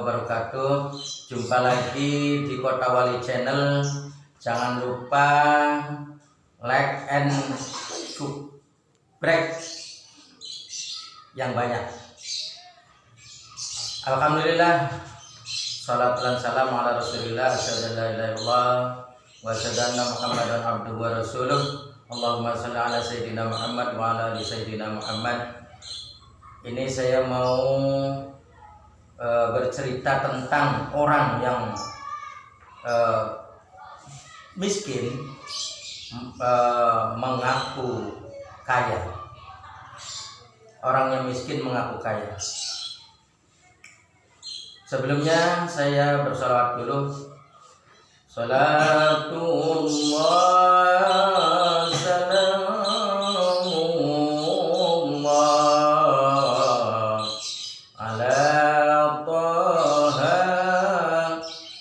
wabarakatuh. Jumpa lagi di Kota Wali Channel. Jangan lupa like and subscribe yang banyak. Alhamdulillah, salat dan salam ala Rasulillah, asyhadu an la ilaha illallah wa asyhadu anna Muhammadan abduhu wa rasuluh. Allahumma shalli ala sayyidina Muhammad wa ala ali sayyidina Muhammad. Ini saya mau bercerita tentang orang yang miskin mengaku kaya. Orang yang miskin mengaku kaya. Sebelumnya saya bersalawat dulu. Salatullah salamullah ala Taha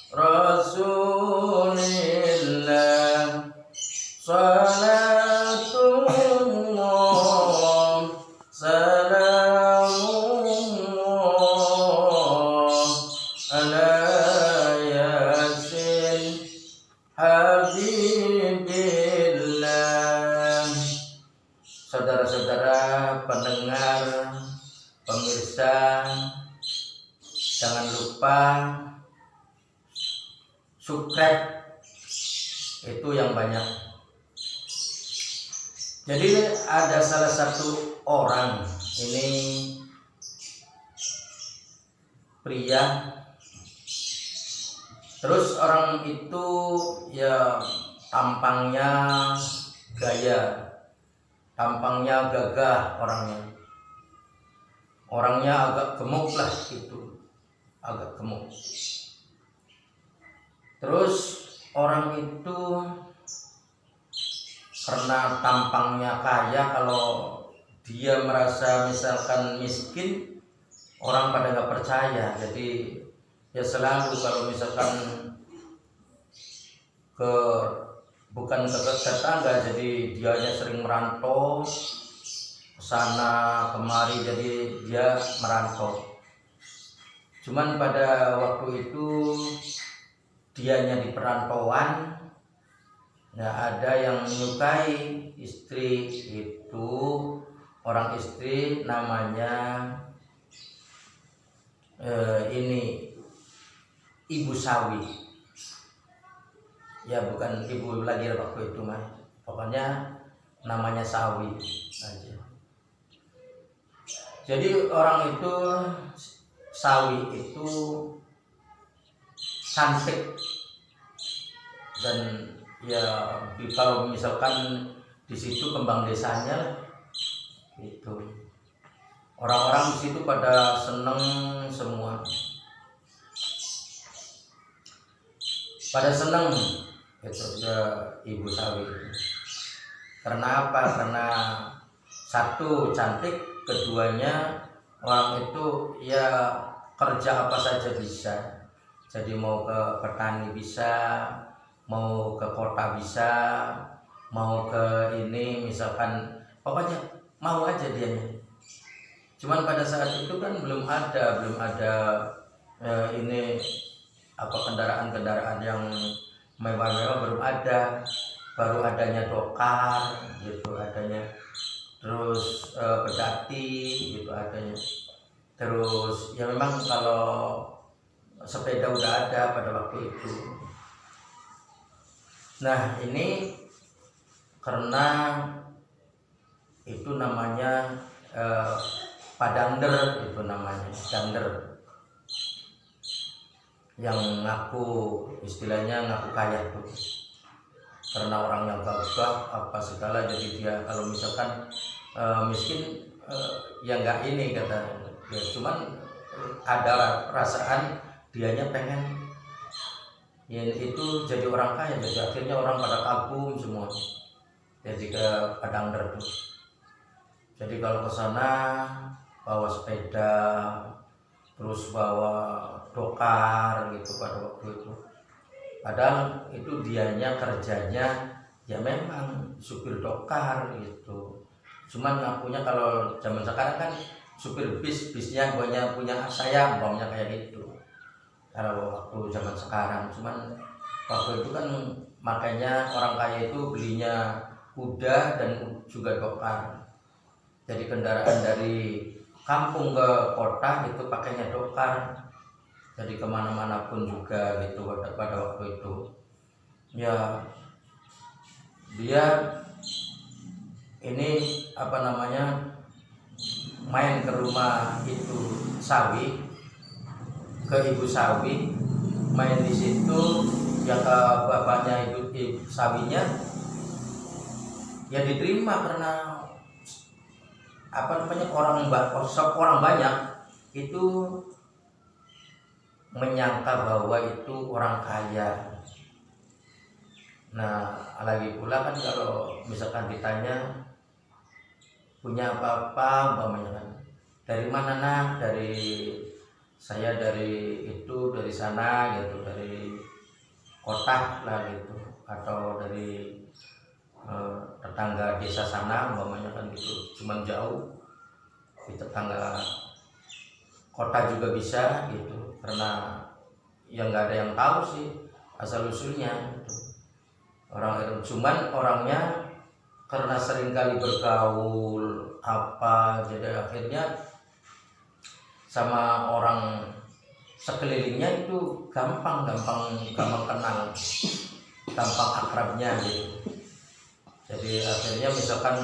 Rasulillah. Salatullah salamullah ala yasin habibillah. Saudara-saudara pendengar, pemirsa, jangan lupa subscribe, itu yang banyak. Jadi ada salah satu orang, ini pria. Terus orang itu ya tampangnya gaya, tampangnya gagah orangnya. Orangnya agak gemuk lah gitu, agak gemuk. Terus orang itu karena tampangnya kaya, kalau dia merasa misalkan miskin, orang pada nggak percaya. Jadi ya selalu kalau misalkan bukan ke tetangga, jadi dianya sering merantau sana kemari, jadi dia merantau. Cuman pada waktu itu dianya di perantauan, nggak ada yang menyukai istri itu. Orang istri namanya ini Ibu Sawi. Ya bukan ibu lagi waktu itu mah, pokoknya namanya Sawi aja. Jadi orang itu, Sawi itu cantik, dan ya kalau misalkan di situ kembang desanya itu, orang-orang di situ pada seneng semua, pada seneng itu Ibu Sawi. Karena apa? Karena satu cantik, keduanya orang itu ya kerja apa saja bisa. Jadi mau ke petani bisa, mau ke kota bisa, mau ke ini misalkan, pokoknya mau aja dianya. Cuman pada saat itu kan belum ada ini apa, kendaraan-kendaraan yang mewah-mewah belum ada, baru adanya dokar gitu adanya, terus pedati gitu adanya. Terus ya memang kalau sepeda udah ada pada waktu itu. Nah ini karena itu namanya padangder, itu namanya dangder, yang ngaku, istilahnya ngaku kaya tuh. Karena orang yang gagah apa segala, jadi dia kalau misalkan miskin ya nggak ini kata ya, cuman ada perasaan dianya pengen ya itu jadi orang kaya. Jadi akhirnya orang pada kagum semua jadi ke padangder tuh. Jadi kalau ke sana bawa sepeda, terus bawa dokar gitu pada waktu itu. Padahal itu dianya kerjanya ya memang supir dokar gitu. Cuman ngakunya kalau zaman sekarang kan supir bisnya punya saya, umpamanya kayak gitu. kalau waktu zaman sekarang. Cuman waktu itu kan makanya orang kaya itu belinya kuda dan juga dokar. Jadi kendaraan dari kampung ke kota itu pakainya dokar. Jadi kemana-mana pun juga gitu pada waktu itu. Ya dia ini apa namanya main ke rumah itu Sawi, ke ibu Sawi, main di situ ya ke bapaknya ibu Sawinya ya diterima karena apa namanya orang banyak itu menyangka bahwa itu orang kaya. Nah lagi pula kan kalau misalkan ditanya punya apa-apa umpamanya kan, dari mana nak, saya dari sana gitu, dari kota lah gitu, atau dari tetangga desa sana umpamanya kan gitu, cuman jauh di tetangga kota juga bisa gitu, karena yang nggak ada yang tahu sih asal usulnya gitu. Cuman orangnya karena seringkali bergaul apa, jadi akhirnya sama orang sekelilingnya itu gampang kenal, gampang akrabnya gitu. Jadi akhirnya misalkan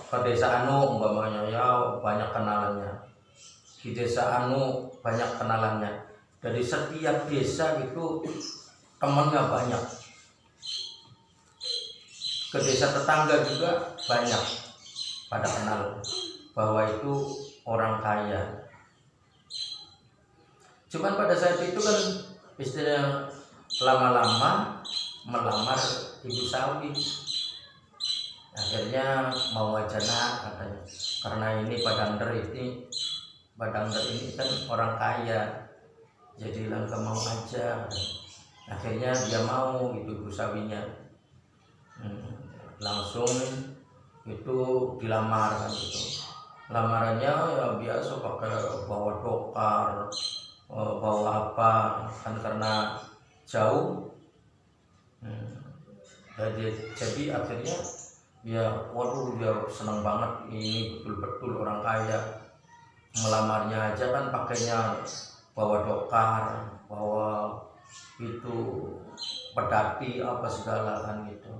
ke desa anu umpamanya ya banyak kenalannya, di desa anu banyak kenalannya. Dari setiap desa itu temannya banyak, ke desa tetangga juga banyak pada kenal bahwa itu orang kaya. Cuman pada saat itu kan istrinya lama-lama melamar ibu Sawi. Akhirnya mau aja nak katanya, karena ini Badangder ini kan orang kaya, jadi langkah mau aja. Akhirnya dia mau itu ibu Sawinya. Langsung itu dilamar kan gitu. Lamarannya ya biasa pakai bawa dokar, bawa apa kan karena jauh. Jadi akhirnya ya waduh dia senang banget, ini betul-betul orang kaya. Melamarnya aja kan pakainya bawa dokar, bawa itu pedati apa segala kan gitu.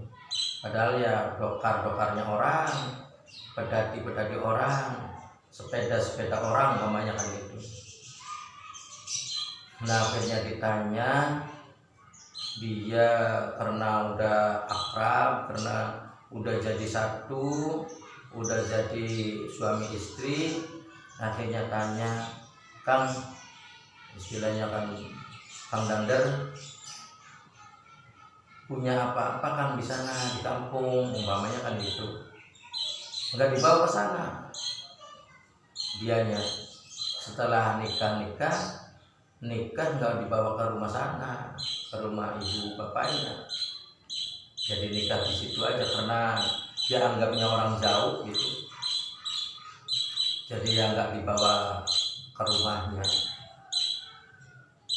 Padahal ya dokarnya orang, pedati orang, sepeda orang namanya kan gitu. Nah akhirnya ditanya, dia karena udah akrab, karena udah jadi satu, udah jadi suami istri, akhirnya tanya, Kang, istilahnya kan Kang Dander, punya apa-apa Kang di sana di kampung umpamanya kan gitu. Enggak dibawa ke sana dianya. Setelah nikah nggak dibawa ke rumah sana, ke rumah ibu bapaknya. Jadi nikah di situ aja karena dia anggapnya orang jauh gitu. Jadi ya nggak dibawa ke rumahnya.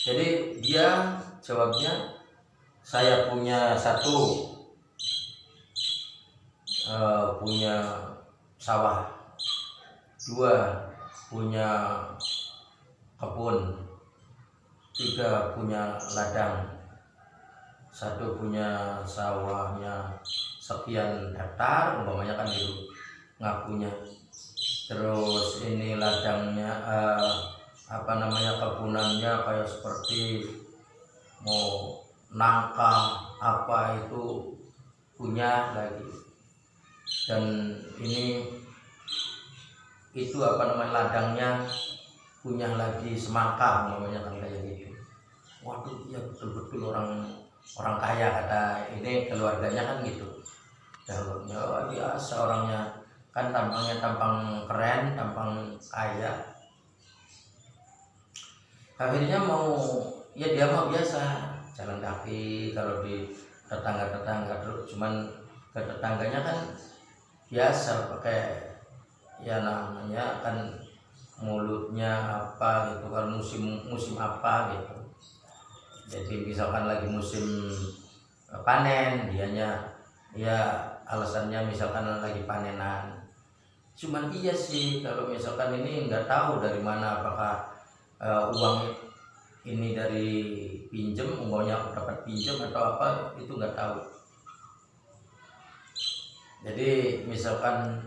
Jadi dia jawabnya, saya punya punya sawah, 2 punya kebun, 3 punya ladang, 1 punya sawahnya sekian hektar umpamanya kan gitu ngakunya. Terus ini ladangnya kebunannya kayak seperti mau nangka apa itu punya lagi, dan ini itu ladangnya punya lagi semangka namanya kan kayak gitu. Waduh ya betul-betul orang kaya kata ini, keluarganya kan gitu. Dahulunya biasa orangnya kan tampangnya tampang keren, tampang kaya. Akhirnya dia mau biasa jalan kaki kalau di tetangga terus, cuman ke tetangganya kan biasa pakai ya namanya kan mulutnya apa gitu, kalau musim apa gitu. Jadi misalkan lagi musim panen, dianya ya alasannya misalkan lagi panenan. Cuman iya sih kalau misalkan ini nggak tahu dari mana, apakah uang ini dari pinjem, uangnya aku dapat pinjem atau apa, itu nggak tahu. Jadi misalkan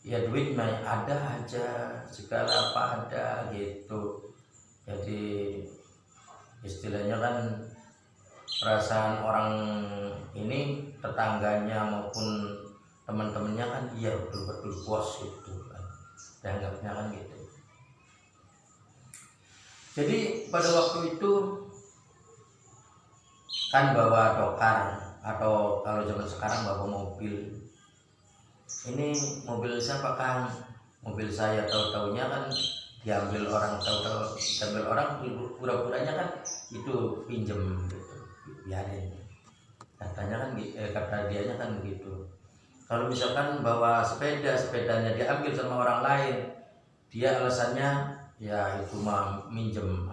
ya duit mah ada aja, segala apa ada gitu. Jadi istilahnya kan perasaan orang ini, tetangganya maupun teman-temannya kan iya betul-betul bos gitu kan, dianggapnya kan gitu. Jadi pada waktu itu kan bawa dokar, atau kalau zaman sekarang bawa mobil. Ini mobil siapa Kang? Mobil saya, tahu-taunya kan diambil orang, tahu-tahu diambil orang, pura-puranya kan itu pinjem gitu, biarin. Katanya kan kata dianya kan begitu. Kalau misalkan bawa sepedanya diambil sama orang lain, dia alasannya ya itu mah minjem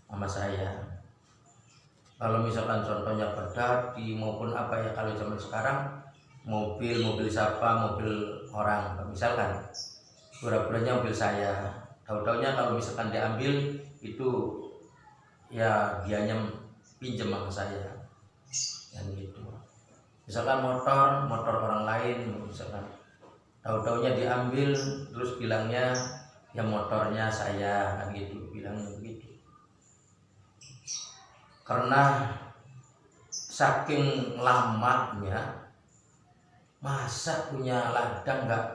sama saya. Kalau misalkan contohnya pedati maupun apa ya, kalau zaman sekarang mobil siapa, mobil orang, misalkan pura-puranya mobil saya, tahu-taunya kalau misalkan diambil itu ya dianya pinjam sama saya, yang gitu. Misalkan motor orang lain, misalkan tahu-taunya diambil, terus bilangnya ya motornya saya, kan gitu, bilangnya begitu. Karena saking lamanya, masa punya ladang nggak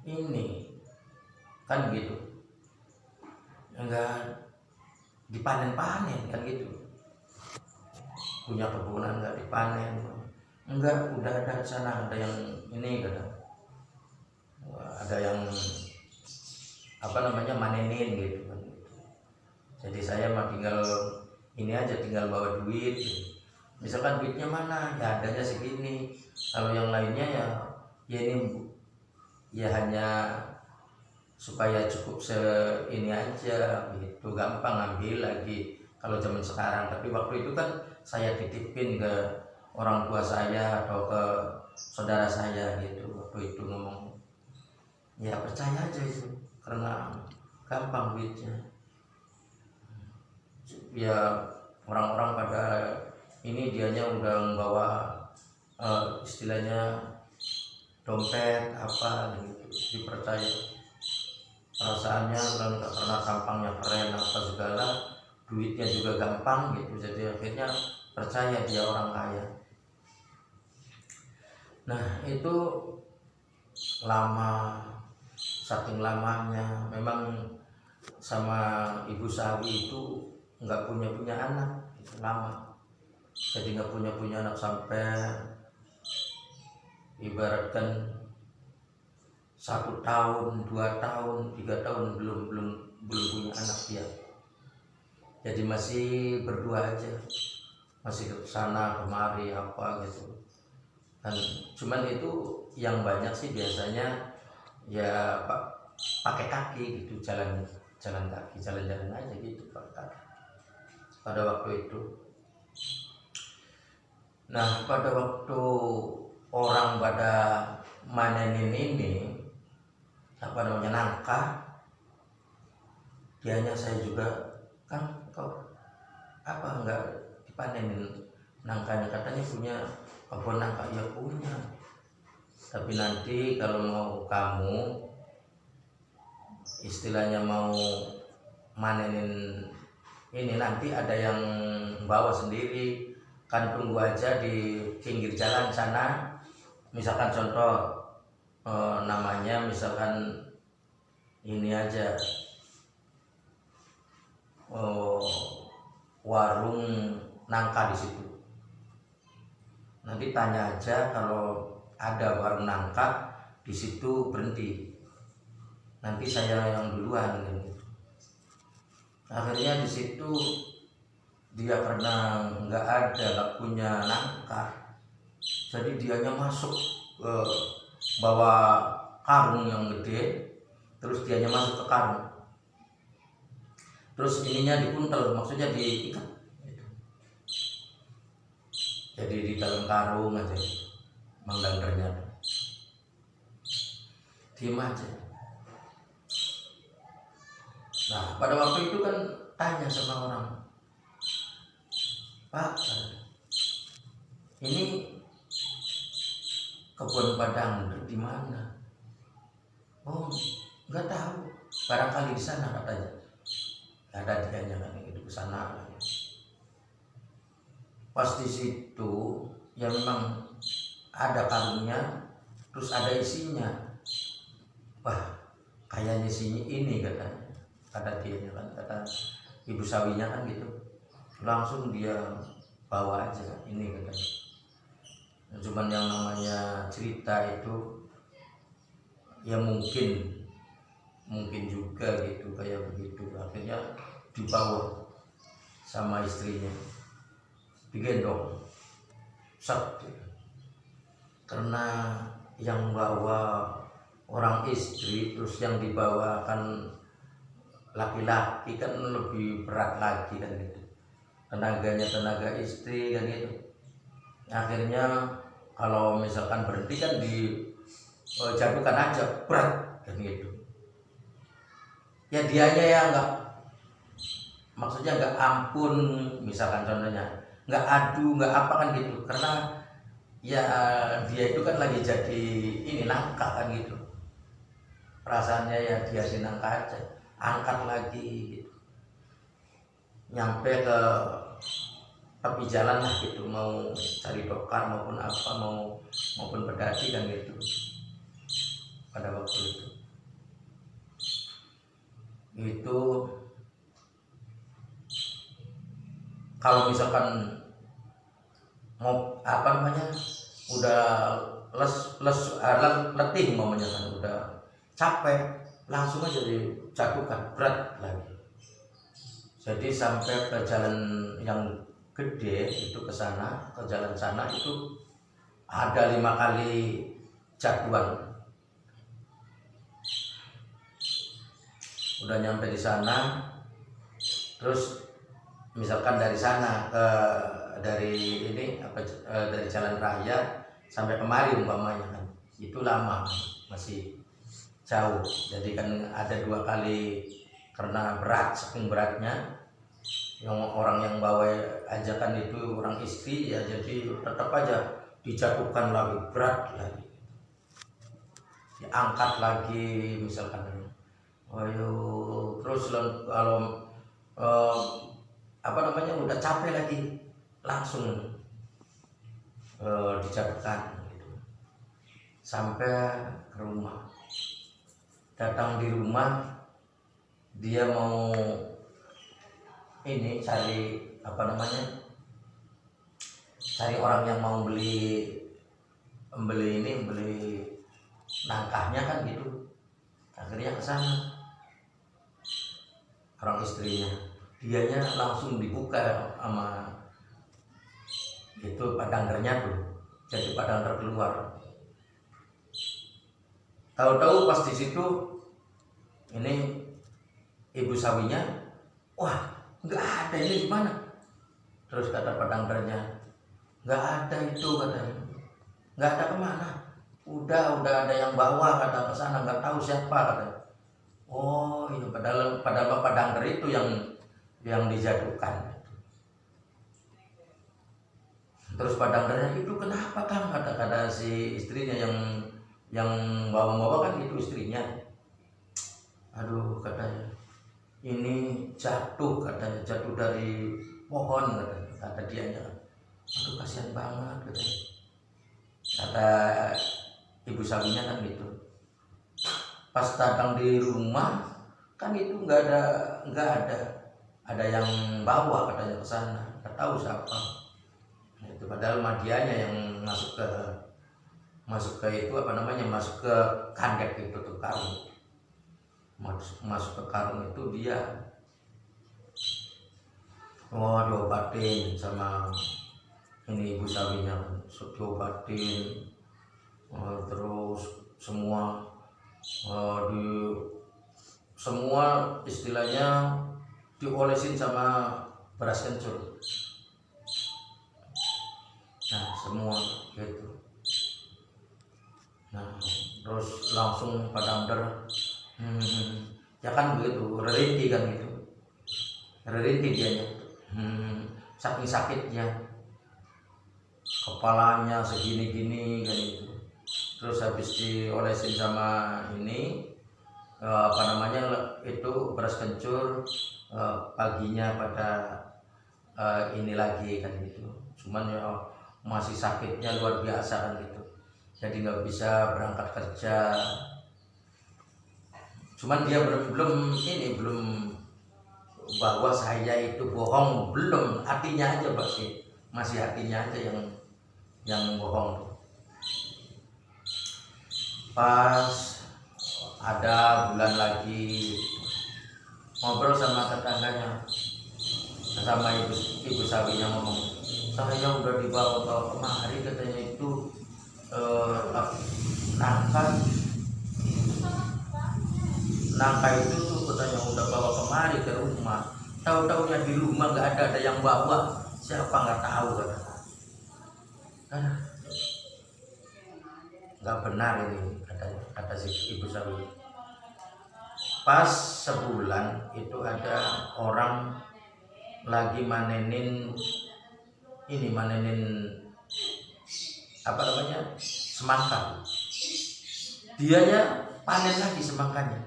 ini kan gitu, nggak dipanen-panen kan gitu, punya kebunan nggak dipanen, enggak, udah ada di sana, ada yang ini kadang ada yang apa namanya manenin gitu kan. Jadi saya mah tinggal ini aja, tinggal bawa duit gitu. Misalkan duitnya mana, ya adanya segini. Kalau yang lainnya ya ini ya hanya supaya cukup ini aja gitu, gampang ngambil lagi kalau zaman sekarang. Tapi waktu itu kan saya titipin ke orang tua saya atau ke saudara saya gitu, waktu itu ngomong ya percaya aja itu, karena gampang duitnya. Ya orang-orang pada ini dianya udah membawa istilahnya dompet apa gitu, dipercaya perasaannya, karena tampangnya keren apa segala, duitnya juga gampang gitu, jadi akhirnya percaya dia orang kaya. Nah itu lama, saking lamanya memang sama Ibu Sawi itu nggak punya anak, itu lama. Jadi nggak punya anak sampai ibaratkan 1 tahun, 2 tahun, 3 tahun belum punya anak dia. Jadi masih berdua aja, masih ke sana kemari apa gitu. Dan cuman itu yang banyak sih biasanya ya pakai kaki gitu, jalan kaki, jalan aja gitu pakai kaki pada waktu itu. Nah pada waktu orang pada manenin ini apa namanya nangka, dianya saya juga kan, kau apa enggak dipanenin nangkanya, katanya punya kebun nangka. Ya punya, tapi nanti kalau mau kamu istilahnya mau manenin ini, nanti ada yang bawa sendiri kan, tunggu aja di pinggir jalan sana. Misalkan contoh namanya misalkan ini aja warung nangka di situ. Nanti tanya aja kalau ada warung nangka di situ, berhenti. Nanti saya yang duluan gitu. Akhirnya di situ dia karena nggak punya nangka, jadi dianya masuk bawa karung yang gede, terus dianya masuk ke karung, terus ininya dipuntel, maksudnya diikat gitu. Jadi di dalam karung aja mangdangernya, diem aja. Nah pada waktu itu kan tanya sama orang, Pak, ini kebun padang di mana? Oh, nggak tahu. Barangkali di sana katanya. Ada dianya kan gitu ke sana. Pas di situ ya memang ada karungnya, terus ada isinya. Wah, kayaknya isinya ini katanya. Kata dia kan, kata ibu sawinya kan gitu. Langsung dia bawa aja ini katanya. Cuman yang namanya cerita itu ya mungkin juga gitu kayak begitu. Akhirnya dibawa sama istrinya, digendong, karena yang bawa orang istri terus yang dibawa kan laki-laki kan lebih berat lagi kan gitu, tenaganya tenaga istri kan gitu. Akhirnya kalau misalkan berhenti kan dijatuhkan aja berat kan gitu. Ya dianya ya enggak, maksudnya enggak ampun, misalkan contohnya enggak adu, enggak apa kan gitu, karena ya dia itu kan lagi jadi ini nangka kan gitu, perasaannya ya dia si nangka aja, angkat lagi gitu, nyampe ke tepi jalan lah gitu, mau cari dokter maupun apa, maupun pedati kan gitu pada waktu itu kalau misalkan mau apa namanya udah letih mamanya kan, udah capek, langsung aja dijatuhkan berat lagi. Jadi sampai ke jalan yang gede itu, ke sana, ke jalan sana itu ada 5 kali jatuhan. Udah nyampe di sana, terus misalkan dari sana dari jalan raya sampai kemari umpamanya kan, itu lama, masih jauh. Jadi kan ada 2 kali, karena berat, saking beratnya yang orang yang bawa ajakan itu orang istri ya, jadi tetap aja dijatuhkan lagi, berat lagi, diangkat lagi misalkan. Ayo, terus kalau udah capek lagi, langsung dijatuhkan gitu. Sampai ke rumah, datang di rumah, dia mau ini cari cari orang yang mau beli nangkahnya kan gitu. Akhirnya ke sana orang istrinya, dianya langsung dibuka sama itu padanggernya tuh, jadi padangger keluar. Tahu-tahu pas di situ ini ibu sawinya, wah nggak ada, ini gimana? Terus kata padanggernya, nggak ada itu katanya, nggak ada kemana? Udah ada yang bawa kata ke sana, nggak tahu siapa katanya. Oh iya, padahal padangger itu yang dijatuhkan. Terus padanggernya, itu kenapa Kang? Kata si istrinya yang bawa kan itu istrinya. Aduh katanya, ini jatuh dari pohon katanya, kata dianya. Aduh kasihan banget katanya. Kata ibu sawinya kan gitu. Pas datang di rumah kan itu nggak ada yang bawa katanya ke sana, nggak tahu siapa. Itu padahal madianya yang masuk ke masuk ke kandek itu tuh, karung. Masuk ke karung itu dia diobatin sama ini ibu sawinya, diobatin, terus semua istilahnya diolesin sama beras kencur. Nah semua gitu. Nah terus langsung pada under, ya kan begitu, rerintih kan gitu, rerintih dianya, saking sakitnya, kepalanya segini-gini kan gitu. Terus habis diolesin sama ini apa namanya itu beras kencur, paginya pada ini lagi kan gitu. Cuman ya masih sakitnya luar biasa kan gitu, jadi nggak bisa berangkat kerja. Cuman dia belum bahwa saya itu bohong, belum, hatinya aja masih hatinya aja yang bohong. Pas ada bulan lagi ngobrol sama tetangganya, sama ibu sawinya ngomong, saya udah dibawa kemari katanya itu nangka itu tuh katanya udah bawa kemari ke rumah, tahu-taunya di rumah nggak ada yang bawa, siapa nggak tahu katanya. Nggak benar ini kata si ibu sawi. Pas sebulan itu ada orang lagi manenin apa namanya semangka, dianya panen lagi semangkanya.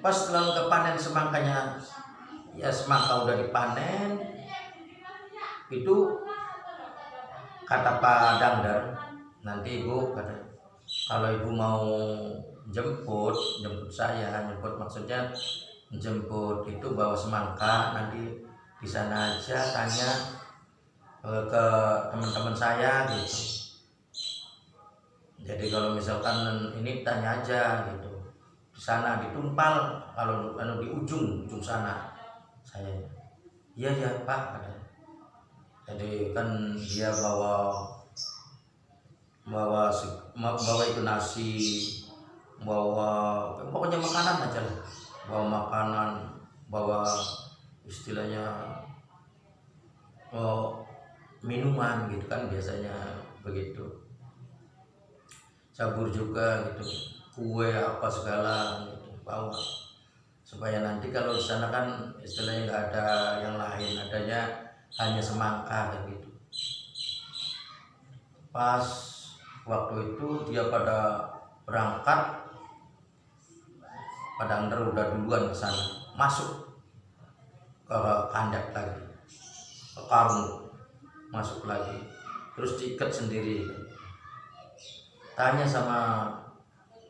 Pas lalu kepanen semangkanya, ya semangka udah dipanen, itu kata Pak Dangdar, nanti ibu kata, kalau ibu mau jemput saya, maksudnya jemput itu bawa semangka, nanti di sana aja tanya ke teman-teman saya gitu. Jadi kalau misalkan ini tanya aja gitu, di sana ditumpal, kalau di ujung sana saya. Iya ya Pak kata. Jadi kan dia bawa itu nasi, pokoknya makanan aja lah, bawa istilahnya minuman gitu kan, biasanya begitu. Sabur juga gitu, kue apa segala gitu bawa, supaya nanti kalau di sana kan istilahnya nggak ada yang lain, adanya hanya semangka gitu. Pas waktu itu dia pada berangkat, pada udah duluan ke sana, masuk ke kandak lagi, ke karung, masuk lagi, terus diikat sendiri. Tanya sama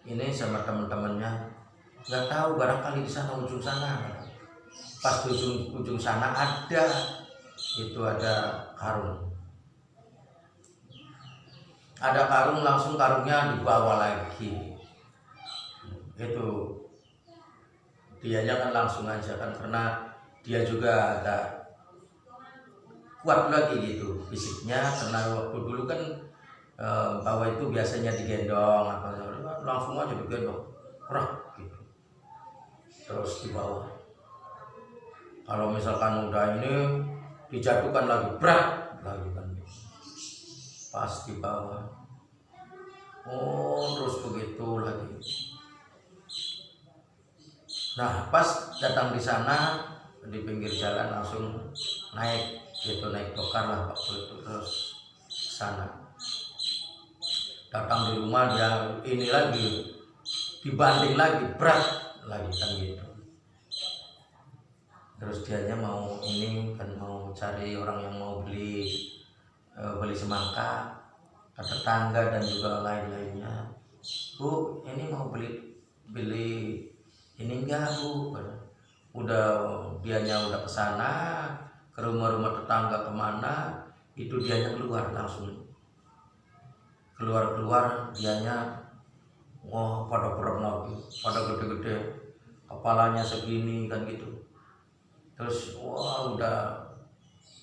teman-temannya, nggak tahu, barangkali di sana ujung sana. Pas di ujung sana ada karung, langsung karungnya dibawa lagi. Itu dianya kan langsung aja kan, karena dia juga agak kuat lagi gitu fisiknya, karena waktu dulu kan bahwa itu biasanya digendong, langsung aja digendong, gitu, terus dibawa. Kalau misalkan udah ini dijatuhkan lagi, berat lagi kan, pas dibawa, terus begitu lagi. Nah pas datang di sana, di pinggir jalan langsung naik dokar lah waktu itu, terus sana. Datang di rumah dia ini lagi, dibanding lagi, berat lagi kan gitu. Terus dianya mau cari orang yang mau beli semangka, ke tetangga dan juga lain-lainnya. Bu, ini mau beli ini enggak Bu? Dianya udah kesana, ke rumah-rumah tetangga kemana, itu dianya keluar dianya, pada berat lagi, pada gede-gede, kepalanya segini kan gitu. Terus udah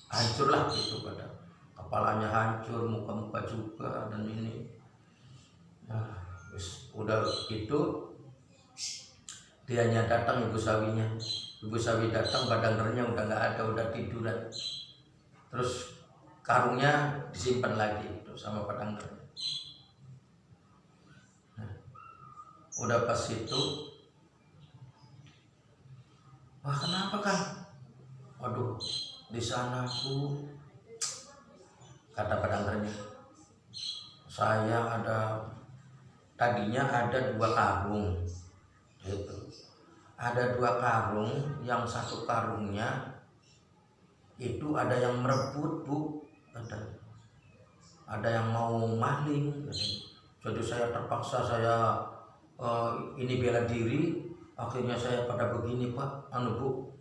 hancur lah gitu, pada kepalanya hancur, muka juga, dan ini. Nah udah gitu Dianya datang, ibu sawi datang, badangernya udah nggak ada, udah tiduran. Terus karungnya disimpan lagi itu sama badangernya. Nah, udah pas itu, wah kenapa Kang? Waduh, di sana Bu, kata badangernya, tadinya ada 2 karung gitu. Ada 2 karung, yang satu karungnya itu ada yang merebut Bu, ada yang mau maling. Jadi saya terpaksa ini bela diri, akhirnya saya pada begini Pak, Bu.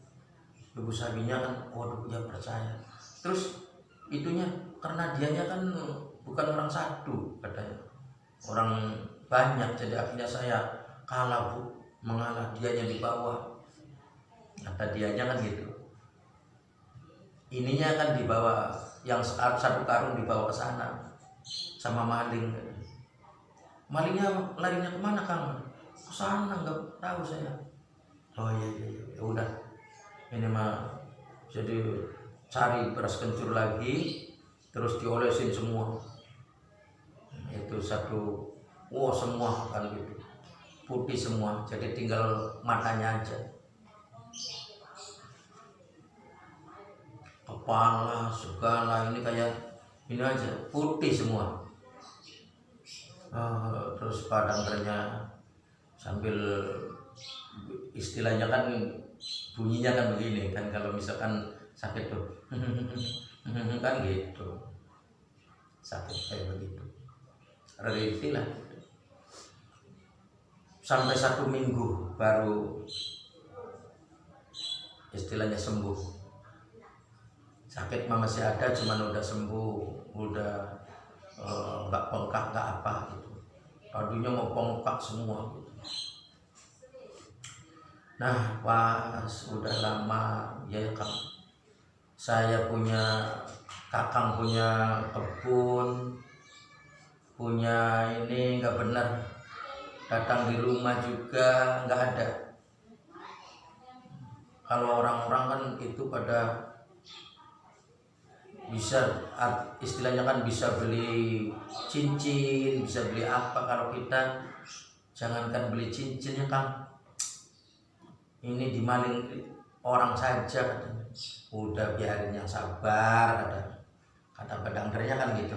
Ibu sawinya kan, waduh ya percaya. Terus itunya karena dianya kan bukan orang satu katanya, orang banyak, jadi akhirnya saya kalah Bu, mengalah, dianya di bawah, kata dianya kan gitu. Ininya kan dibawa, yang satu karung dibawa ke sana sama maling. Malingnya larinya kemana Kang? Ke sana, nggak tahu saya. Oh iya, ya udah, ini mah jadi cari beras kencur lagi, terus diolesin semua. Itu satu, semua kan gitu, putih semua, jadi tinggal matanya aja. Kepala segala ini kayak ini aja, putih semua. Terus badangernya sambil, istilahnya kan bunyinya kan begini kan, kalau misalkan sakit tuh kan gitu, sakit kayak begitu, reliti lah. Sampai 1 minggu baru istilahnya sembuh. Sakit mah masih ada, cuman udah sembuh, udah nggak bengkak, nggak apa gitu. Tadinya mau bengkak semua gitu. Nah pas udah lama ya Kang, saya Kakang punya kebun, punya ini nggak benar, datang di rumah juga nggak ada. Kalau orang-orang kan itu pada bisa, istilahnya kan bisa beli cincin, bisa beli apa. Kalau kita jangankan beli cincinnya Kang, ini dimaling orang saja katanya. Udah biarin yang sabar, kata badanggernya kan gitu.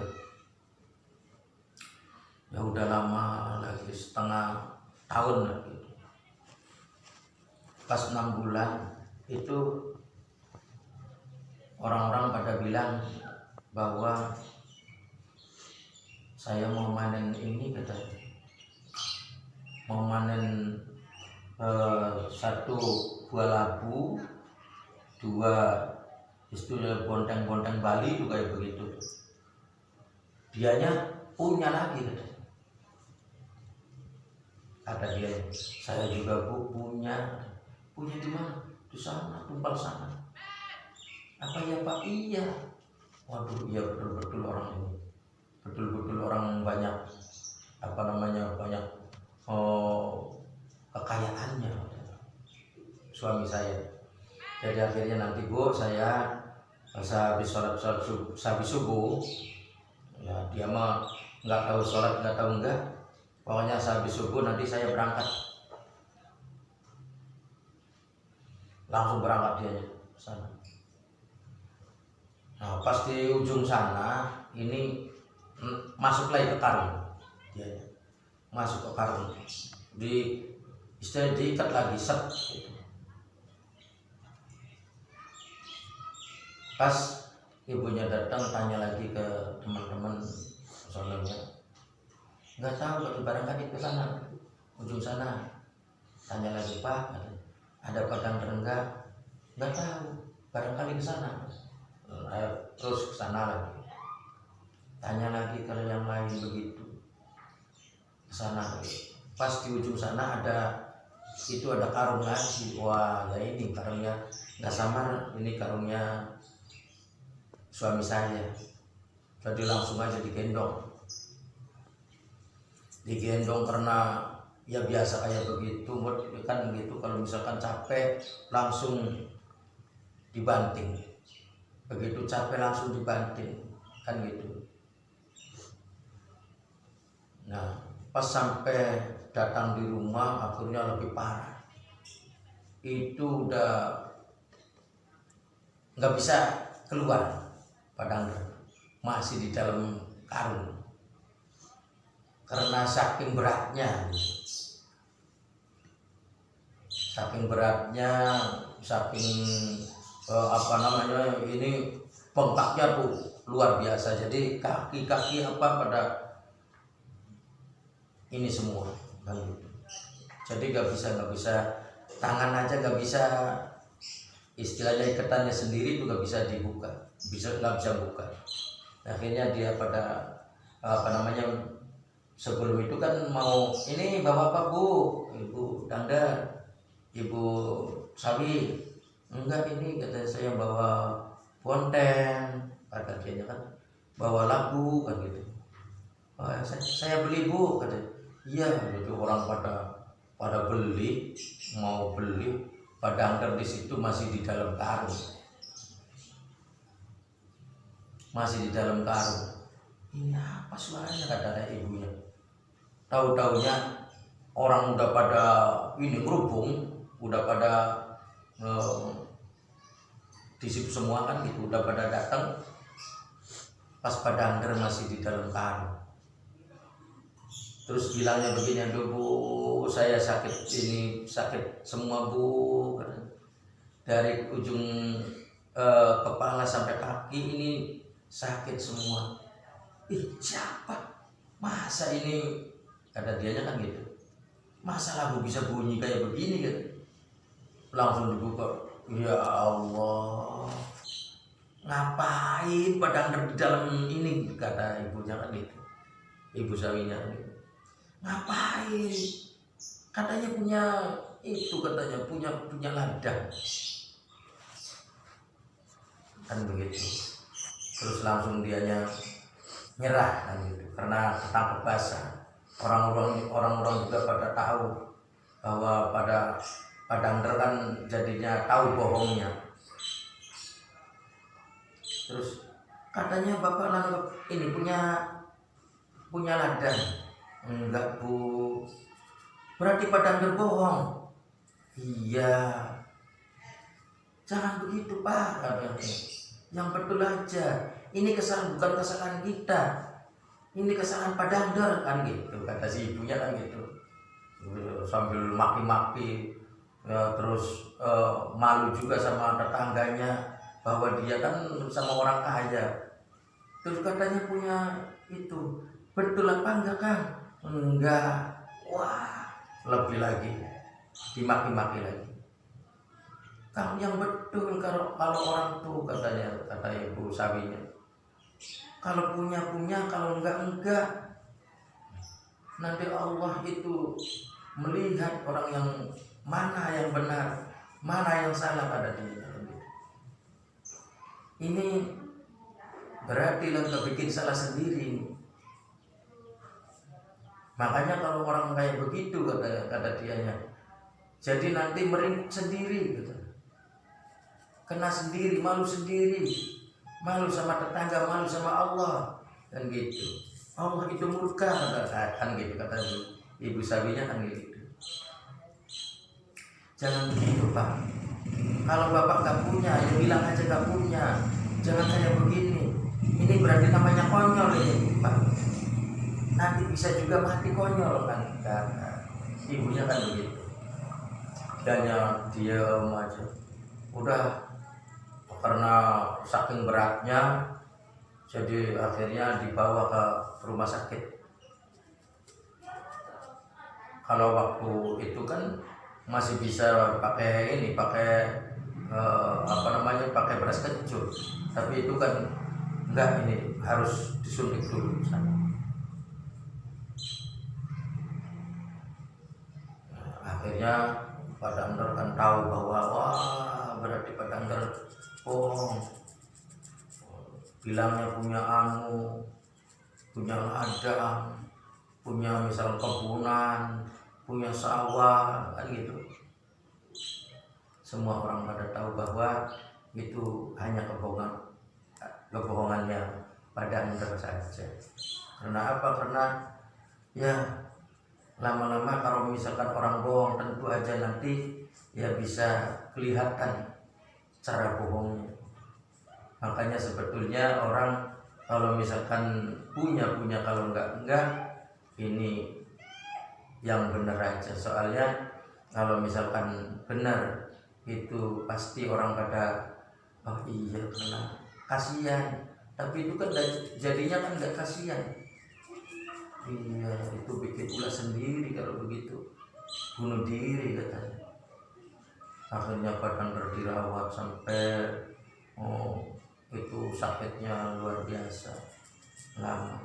Ya udah lama lagi, setengah tahun lagi. Pas 6 bulan itu orang-orang pada bilang bahwa saya mau manen ini katanya, mau manen 1 buah labu, 2 istilah bonteng-bonteng Bali juga kayak begitu. Dianya punya lagi katanya. Kata dia, saya juga Bu punya di mana? Di sana, tumpal sana. Apa ya Pak? Iya. Waduh, iya betul-betul orang ini, betul-betul orang banyak banyak kekayaannya suami saya. Jadi akhirnya nanti Bu, saya habis sholat subuh, ya dia mah nggak tahu sholat, nggak tahu enggak, pokoknya habis subuh nanti saya berangkat, langsung berangkat dia ke sana. Nah pas di ujung sana ini masuk lagi ke karung, dia masuk ke karung, diikat lagi set gitu. Pas ibunya datang, tanya lagi ke teman-teman soalnya, nggak tahu, barangkali ke sana ujung sana. Tanya lagi, Pak, ada badangger enggak? Nggak tahu, barangkali ke sana. Terus ke sana lagi. Tanya lagi kalau yang lain begitu, ke sana lagi. Pas di ujung sana ada karung lagi. Wah, ya ini karungnya nggak samar, ini karungnya suami saya. Jadi langsung aja digendong karena ya biasa kayak begitu kan gitu. Kalau misalkan capek langsung dibanting, begitu capek langsung dibanting kan gitu. Nah pas sampai datang di rumah akhirnya lebih parah, itu udah nggak bisa keluar, padahal masih di dalam karung karena saking beratnya, saking apa namanya ini bengkaknya tuh luar biasa. Jadi kaki-kaki apa pada ini semua kan gitu. Jadi nggak bisa tangan aja nggak bisa, istilahnya ikatannya sendiri itu nggak bisa dibuka, nggak bisa buka. Akhirnya dia pada apa namanya, sebelum itu kan mau ini bawa apa bu, ibu Danda, ibu Sawi, enggak ini kata saya bawa konten, kata dia kan bawa lagu kan gitu. Oh, saya beli bu, kata iya. Itu orang pada beli, mau beli, pada angker di situ masih di dalam karung, masih di dalam karung. Ini apa suaranya, kata ibunya. Tahu-taunya orang udah pada ini berhubung, udah pada di situ semua kan gitu, udah pada datang. Pas pada angker masih di dalam karung. Terus bilangnya begini, aduh bu, saya sakit ini, sakit semua bu, dari ujung kepala sampai kaki ini sakit semua. Ih siapa, masa ini, kata dianya kan gitu, masa lagu bisa bunyi kayak begini kan. Langsung dibuka, ya Allah, ngapain pada di dalam ini, kata ibunya kan gitu, ibu Sawinya kan gitu. Ngapain, katanya punya itu, katanya punya ladang kan begitu. Terus langsung dianya nyerah kan gitu, karena ketangkep basah. Orang-orang juga pada tahu bahwa pada Angger kan jadinya tahu bohongnya. Terus katanya bapak ini punya ladang. Enggak bu, berarti pada Angger bohong. Iya, jangan begitu pak, katanya. Yang betul aja, ini kesalahan bukan kesalahan kita, ini kesalahan Pak Angger kan gitu, kata si ibunya kan gitu, sambil maki-maki ya. Terus malu juga sama tetangganya bahwa dia kan sama orang kaya. Terus katanya punya itu, betul apa enggak kan? Enggak. Wah, lebih lagi dimaki-maki lagi. Kamu yang betul kalau orang tuh, kata ibu Sawinya. Kalau punya, kalau enggak. Nanti Allah itu melihat orang yang mana yang benar, mana yang salah pada dia. Ini berarti lo bikin salah sendiri. Makanya kalau orang kayak begitu, kata dianya, jadi nanti meringkuk sendiri gitu. Kena sendiri, malu sendiri, malu sama tetangga, malu sama Allah kan gitu. Allah itu murka kan gitu, kata ibu Sawinya kan gitu. Jangan begitu pak. Kalau bapak gak punya, ya bilang aja gak punya. Jangan kayak begini. Ini berarti namanya konyol ini pak. Nanti bisa juga mati konyol kan, ibunya kan begitu. Dan ya diam aja. Udah, karena saking beratnya, jadi akhirnya dibawa ke rumah sakit. Kalau waktu itu kan masih bisa pakai pakai beras kencur, tapi itu kan enggak, ini harus disuntik dulu sana. Akhirnya Pak Angger kan tahu bahwa wah, berarti Pak Angger bohong. Bilangnya punya ladang, punya misal kebunan, punya sawah, kan gitu. Semua orang pada tahu bahwa itu hanya kebohongannya pada Anda saja. Karena apa? Karena ya lama-lama kalau misalkan orang bohong, tentu aja nanti ya bisa kelihatan cara bohongnya. Makanya sebetulnya orang kalau misalkan punya, kalau enggak, ini yang benar aja. Soalnya kalau misalkan benar itu pasti orang pada oh iya karena kasihan, tapi itu kan jadinya kan enggak kasihan. Iya, itu bikin ulah sendiri kalau begitu, bunuh diri katanya. Akhirnya badan dirawat sampai itu sakitnya luar biasa lama.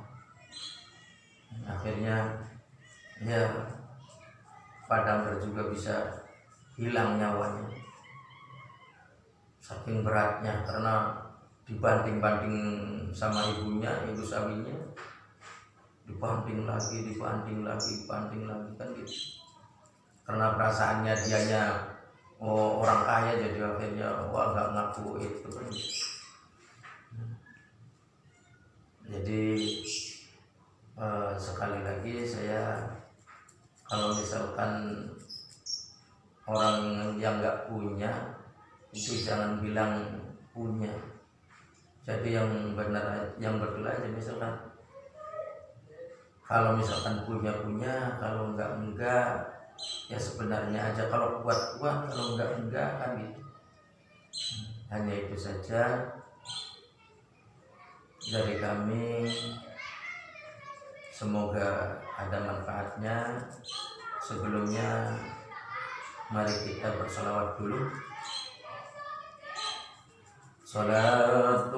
Akhirnya ya Padang juga bisa hilang nyawanya, saking beratnya, karena dibanting-banting sama ibunya, ibu sawinya, dibanting lagi kan gitu. Karena perasaannya dianya orang kaya, jadi akhirnya nggak ngaku itu kan. Jadi sekali lagi saya, kalau misalkan orang yang nggak punya itu jangan bilang punya. Jadi yang benar, yang betul aja. Misalkan kalau misalkan punya, kalau enggak ya sebenarnya aja. Kalau kuat, kalau enggak kan gitu. Hanya itu saja dari kami. Semoga ada manfaatnya. Sebelumnya mari kita bersolawat dulu. Salatullah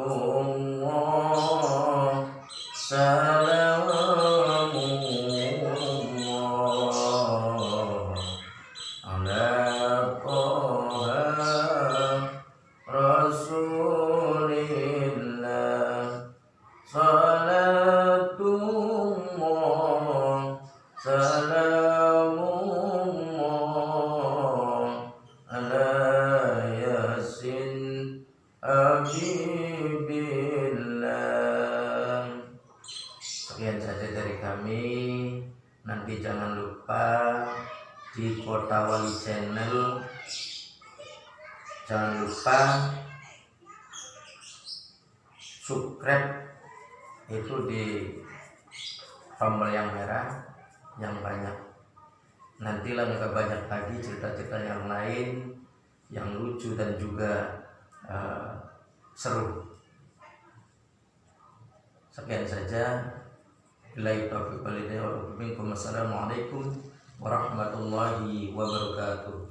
salamullah ala Toha Rasulillah. Salatullah salamullah ala Yasin Habibillah. Sekian saja dari kami. Nanti jangan lupa di Kota Wali Channel, jangan lupa subscribe itu di tombol yang merah yang banyak. Nantilah nggak banyak lagi cerita-cerita yang lain yang lucu dan juga seru. Sekian saja. Billahi taufiq wal hidayah. Wassalamualaikum warahmatullahi wabarakatuh.